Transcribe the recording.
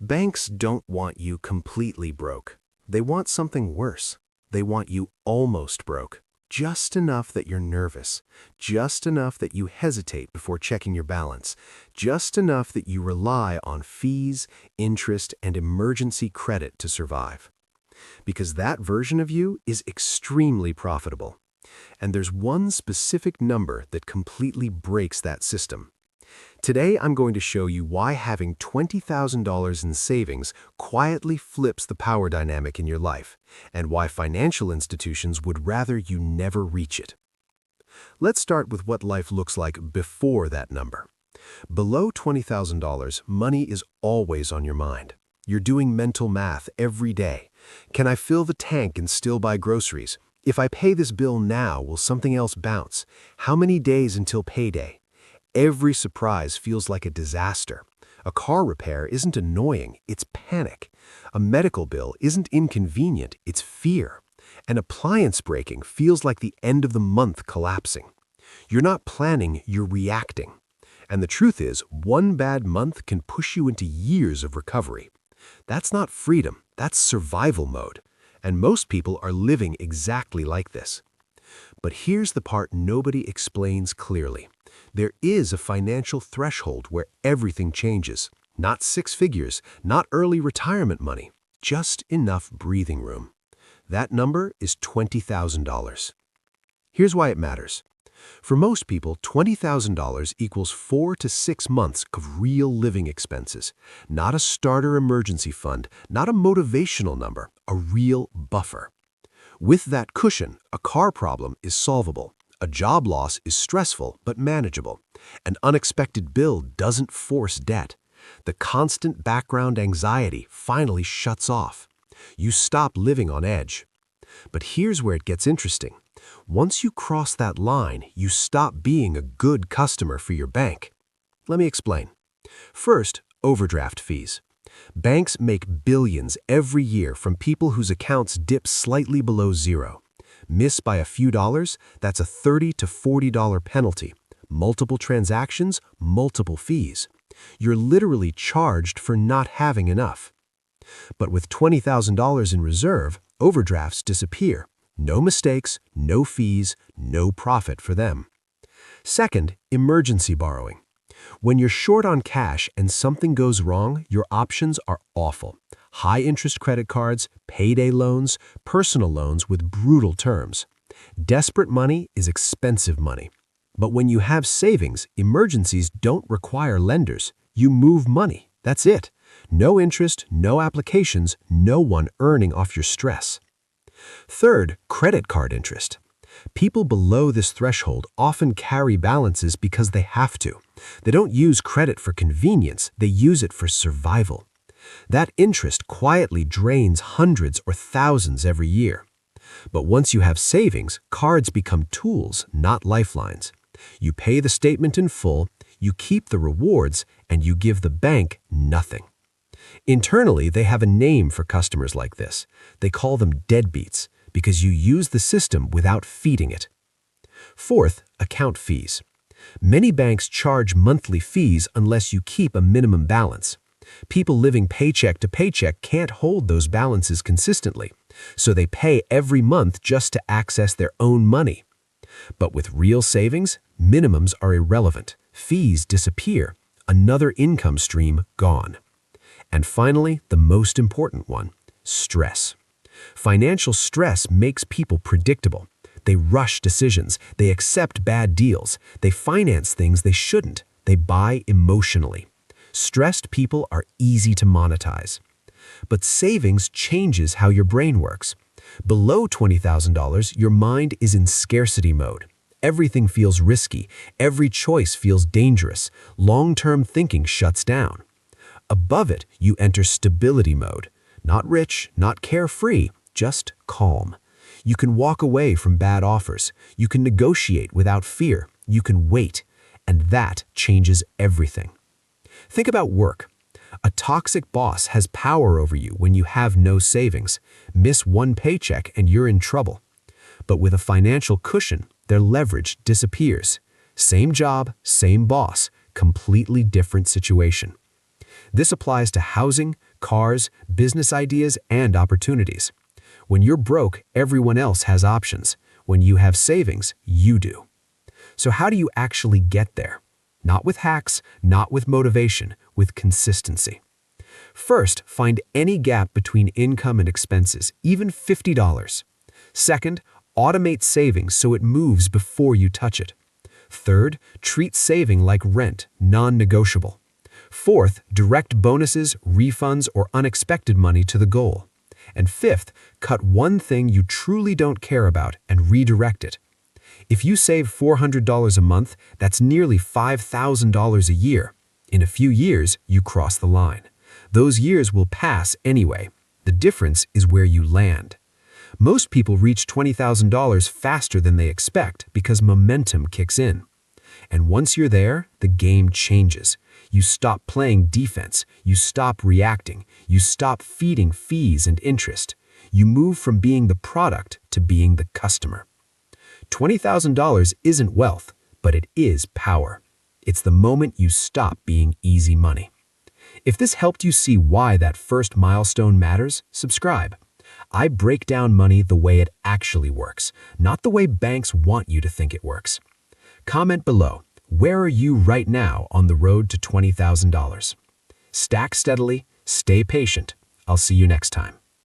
Banks don't want you completely broke. They want something worse. They want you almost broke. Just enough that you're nervous. Just enough that you hesitate before checking your balance. Just enough that you rely on fees, interest, and emergency credit to survive. Because that version of you is extremely profitable. And there's one specific number that completely breaks that system. Today, I'm going to show you why having $20,000 in savings quietly flips the power dynamic in your life, and why financial institutions would rather you never reach it. Let's start with what life looks like before that number. Below $20,000, money is always on your mind. You're doing mental math every day. Can I fill the tank and still buy groceries? If I pay this bill now, will something else bounce? How many days until payday? Every surprise feels like a disaster. A car repair isn't annoying, it's panic. A medical bill isn't inconvenient, it's fear. An appliance breaking feels like the end of the month collapsing. You're not planning, you're reacting. And the truth is, one bad month can push you into years of recovery. That's not freedom, that's survival mode. And most people are living exactly like this. But here's the part nobody explains clearly. There is a financial threshold where everything changes. Not six figures, not early retirement money, just enough breathing room. That number is $20,000. Here's why it matters. For most people, $20,000 equals 4 to 6 months of real living expenses. Not a starter emergency fund, not a motivational number, a real buffer. With that cushion, a car problem is solvable. A job loss is stressful but manageable. An unexpected bill doesn't force debt. The constant background anxiety finally shuts off. You stop living on edge. But here's where it gets interesting. Once you cross that line, you stop being a good customer for your bank. Let me explain. First, overdraft fees. Banks make billions every year from people whose accounts dip slightly below zero. Miss by a few dollars, that's a $30 to $40 penalty. Multiple transactions, multiple fees. You're literally charged for not having enough. But with $20,000 in reserve, overdrafts disappear. No mistakes, no fees, no profit for them. Second, emergency borrowing. When you're short on cash and something goes wrong, your options are awful. High-interest credit cards, payday loans, personal loans with brutal terms. Desperate money is expensive money. But when you have savings, emergencies don't require lenders. You move money. That's it. No interest, no applications, no one earning off your stress. Third, credit card interest. People below this threshold often carry balances because they have to. They don't use credit for convenience, they use it for survival. That interest quietly drains hundreds or thousands every year. But once you have savings, cards become tools, not lifelines. You pay the statement in full, you keep the rewards, and you give the bank nothing. Internally, they have a name for customers like this. They call them deadbeats because you use the system without feeding it. Fourth, account fees. Many banks charge monthly fees unless you keep a minimum balance. People living paycheck to paycheck can't hold those balances consistently, so they pay every month just to access their own money. But with real savings, minimums are irrelevant. Fees disappear. Another income stream gone. And finally, the most important one, stress. Financial stress makes people predictable. They rush decisions, they accept bad deals, they finance things they shouldn't, they buy emotionally. Stressed people are easy to monetize. But savings changes how your brain works. Below $20,000, your mind is in scarcity mode. Everything feels risky, every choice feels dangerous, long-term thinking shuts down. Above it, you enter stability mode. Not rich, not carefree, just calm. You can walk away from bad offers. You can negotiate without fear. You can wait. And that changes everything. Think about work. A toxic boss has power over you when you have no savings. Miss one paycheck and you're in trouble. But with a financial cushion, their leverage disappears. Same job, same boss, completely different situation. This applies to housing, cars, business ideas, and opportunities. When you're broke, everyone else has options. When you have savings, you do. So how do you actually get there? Not with hacks, not with motivation, with consistency. First, find any gap between income and expenses, even $50. Second, automate savings so it moves before you touch it. Third, treat saving like rent, non-negotiable. Fourth, direct bonuses, refunds, or unexpected money to the goal. And fifth, cut one thing you truly don't care about and redirect it. If you save $400 a month, that's nearly $5,000 a year. In a few years, you cross the line. Those years will pass anyway. The difference is where you land. Most people reach $20,000 faster than they expect because momentum kicks in. And once you're there, the game changes. You stop playing defense. You stop reacting. You stop feeding fees and interest. You move from being the product to being the customer. $20,000 isn't wealth, but it is power. It's the moment you stop being easy money. If this helped you see why that first milestone matters, subscribe. I break down money the way it actually works, not the way banks want you to think it works. Comment below, where are you right now on the road to $20,000? Stack steadily, stay patient. I'll see you next time.